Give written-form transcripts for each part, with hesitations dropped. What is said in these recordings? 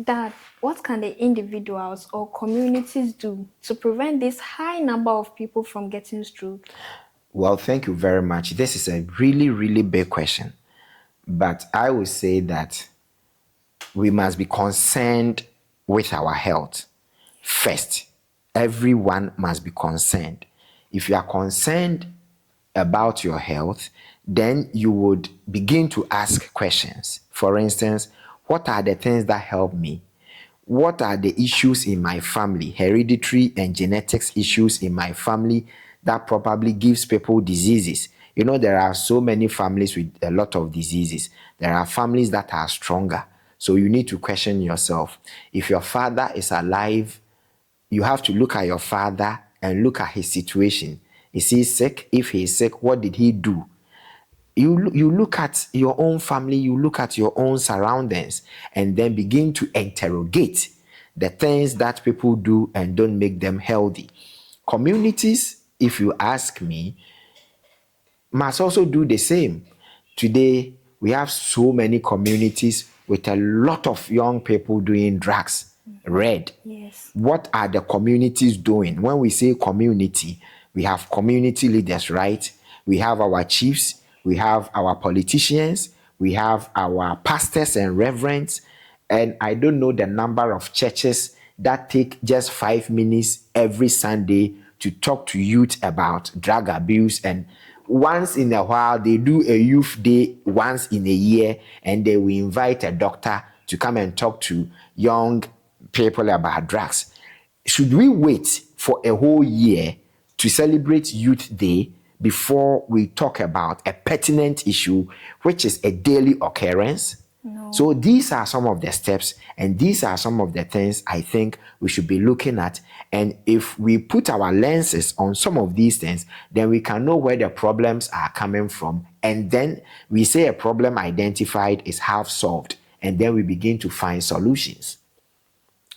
Dad, what can the individuals or communities do to prevent this high number of people from getting stroke? Well, thank you very much. This is a really, really big question. But I would say that we must be concerned with our health first. Everyone must be concerned. If you are concerned about your health, then you would begin to ask questions. For instance, what are the things that help me? What are the issues in my family, hereditary and genetics issues in my family that probably gives people diseases? You know, there are so many families with a lot of diseases. There are families that are stronger. So you need to question yourself. If your father is alive, you have to look at your father and look at his situation. Is he sick? If he is sick, what did he do? You look at your own family, you look at your own surroundings, and then begin to interrogate the things that people do and don't make them healthy. Communities, if you ask me, must also do the same. Today, we have so many communities with a lot of young people doing drugs. Red. Yes. What are the communities doing? When we say community, we have community leaders, right? We have our chiefs, we have our politicians, we have our pastors and reverends, and I don't know the number of churches that take just 5 minutes every Sunday to talk to youth about drug abuse. And once in a while, they do a youth day once in a year, and they will invite a doctor to come and talk to young people about drugs. Should we wait for a whole year to celebrate Youth Day before we talk about a pertinent issue, which is a daily occurrence? No. So these are some of the steps, and these are some of the things I think we should be looking at. And if we put our lenses on some of these things, then we can know where the problems are coming from. And then we say a problem identified is half solved, and then we begin to find solutions.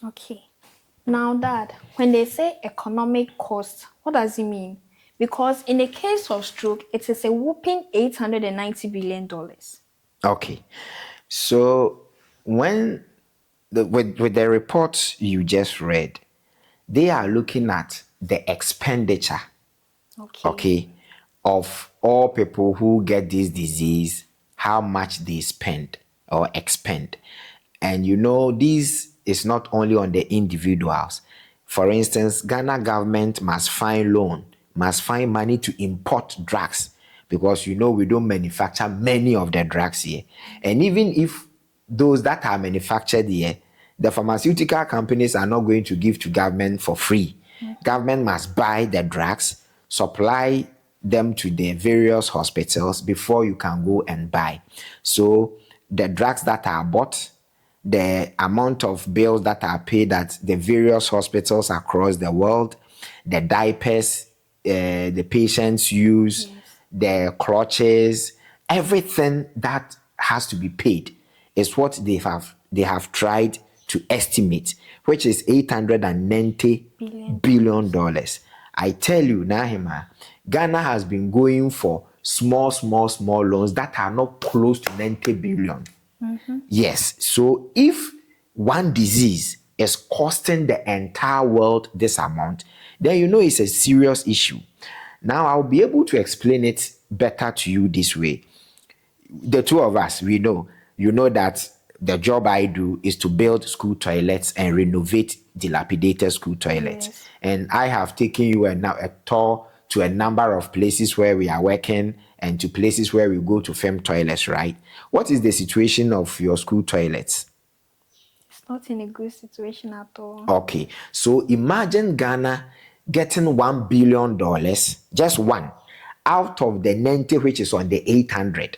Okay. Now, Dad, when they say economic cost, what does it mean? Because in the case of stroke, it is a whopping $890 billion. Okay. So when with the reports you just read, they are looking at the expenditure, okay, of all people who get this disease, how much they spend or expend. And you know, this is not only on the individuals. For instance, Ghana government must find loan, must find money to import drugs, because you know we don't manufacture many of the drugs here. And even if those that are manufactured here, the pharmaceutical companies are not going to give to government for free. Government must buy the drugs, supply them to the various hospitals before you can go and buy. So the drugs that are bought, the amount of bills that are paid at the various hospitals across the world, the diapers the patients use, the crutches, everything that has to be paid is what they have tried to estimate, which is $890 billion. I tell you, Nahima, Ghana has been going for small loans that are not close to 90 billion. Yes. So if one disease is costing the entire world this amount, then you know it's a serious issue. Now I'll be able to explain it better to you this way. The two of us, you know that the job I do is to build school toilets and renovate dilapidated school toilets. Yes. And I have taken you a tour to a number of places where we are working and to places where we go to film toilets, right? What is the situation of your school toilets? It's not in a good situation at all. Okay, so imagine Ghana getting $1 billion, just one, out of the 90, which is on the 800.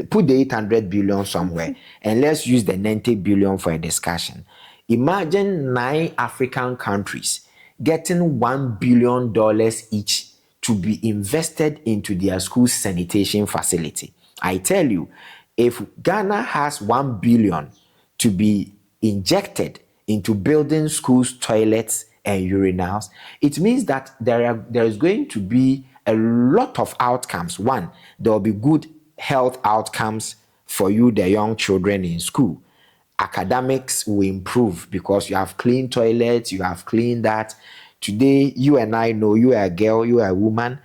Put the 800 billion somewhere, and let's use the 90 billion for a discussion. Imagine 9 African countries getting $1 billion each to be invested into their school sanitation facility. I tell you, if Ghana has 1 billion to be injected into building schools, toilets, and urinals, it means that there is going to be a lot of outcomes. One, there will be good health outcomes for you, the young children in school. academics will improve because you have clean toilets, you have cleaned that. Today, you and I know you are a girl, you are a woman.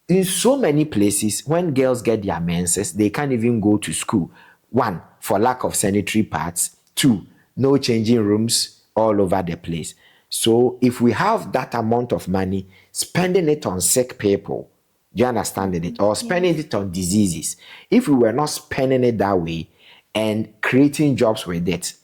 In so many places, when girls get their menses, they can't even go to school. One, for lack of sanitary pads. Two, no changing rooms all over the place. So if we have that amount of money, spending it on sick people, do you understand it? Or spending it on diseases. If we were not spending it that way and creating jobs with it,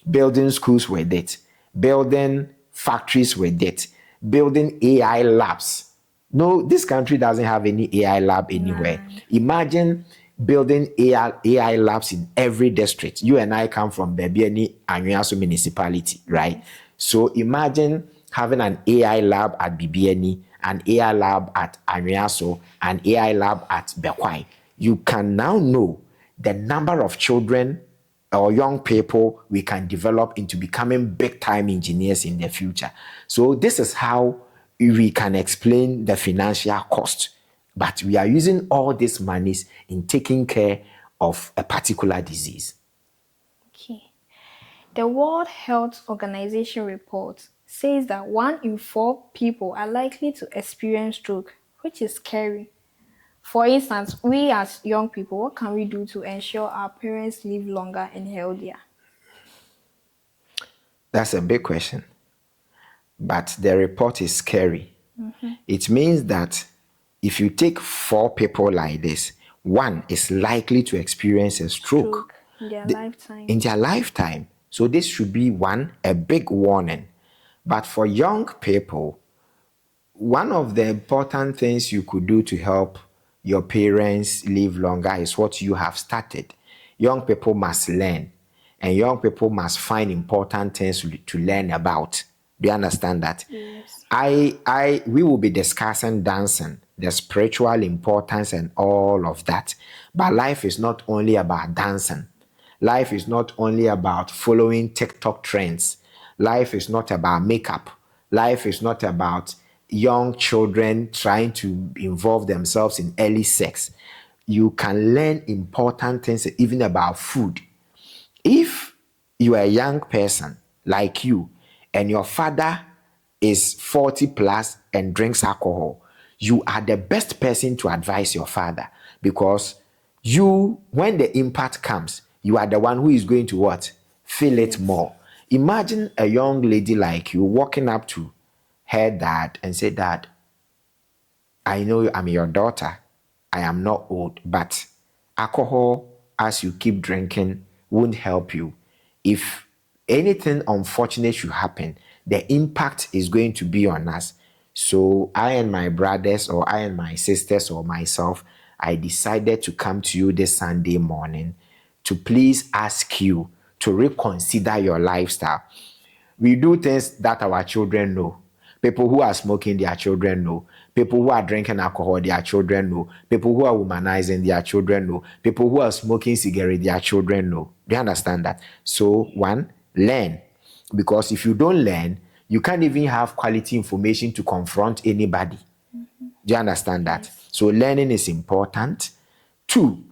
building schools with it, building factories with it, building AI labs. No, this country doesn't have any AI lab anywhere. Imagine building AI labs in every district. You and I come from Bebiani Anyaso municipality, right? So imagine having an AI lab at Bibiani, an AI lab at Anyaso, an AI lab at Bekwai. You can now know the number of children or young people we can develop into becoming big time engineers in the future. So this is how we can explain the financial cost. But we are using all these monies in taking care of a particular disease. Okay. The World Health Organization report says that 1 in 4 people are likely to experience stroke, which is scary. For instance, we as young people, what can we do to ensure our parents live longer and healthier? That's a big question. But the report is scary. It means that if you take 4 people like this, one is likely to experience a stroke In their the- lifetime. in their lifetime. So this should be one, a big warning. But for young people, one of the important things you could do to help your parents live longer is what you have started. Young people must learn, and young people must find important things to learn about. Do you understand that? Yes. We will be discussing dancing, the spiritual importance, and all of that. But life is not only about dancing. Life is not only about following TikTok trends. Life is not about makeup. Life is not about young children trying to involve themselves in early sex. You can learn important things even about food. If you are a young person like you and your father is 40 plus and drinks alcohol, you are the best person to advise your father because you, when the impact comes, you are the one who is going to what? Feel it more. Imagine a young lady like you walking up to her dad and say, Dad, I know I'm your daughter. I am not old, but alcohol, as you keep drinking, won't help you. If anything unfortunate should happen, the impact is going to be on us. So I and my brothers, or I and my sisters, or myself, I decided to come to you this Sunday morning to please ask you to reconsider your lifestyle. We do things that our children know. People who are smoking, their children know. People who are drinking alcohol, their children know. People who are womanizing, their children know. People who are smoking cigarette, their children know. Do you understand that? So, one, learn. Because if you don't learn, you can't even have quality information to confront anybody. Do you understand that? Yes. So, learning is important. Two,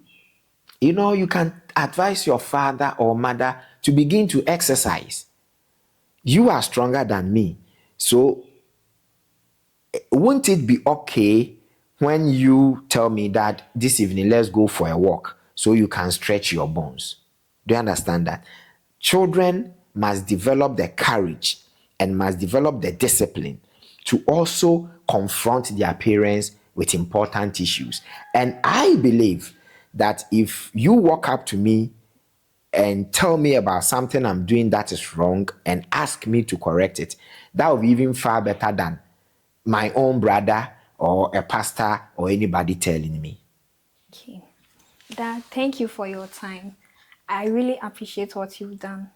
you can advise your father or mother to begin to exercise. You are stronger than me. So, won't it be okay when you tell me that this evening, let's go for a walk so you can stretch your bones? Do you understand that? Children must develop the courage and must develop the discipline to also confront their parents with important issues. And I believe that if you walk up to me and tell me about something I'm doing that is wrong and ask me to correct it, that will be even far better than my own brother or a pastor or anybody telling me. Okay. Dad, thank you for your time. I really appreciate what you've done.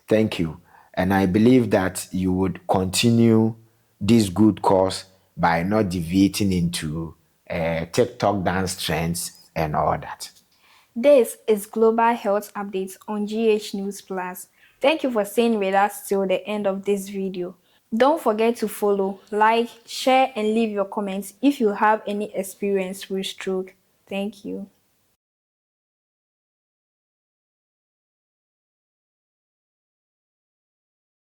Thank you. And I believe that you would continue this good cause by not deviating into TikTok dance trends and all that. This is Global Health Updates on GH News Plus. Thank you for staying with us till the end of this video. Don't forget to follow, like, share, and leave your comments if you have any experience with stroke. Thank you.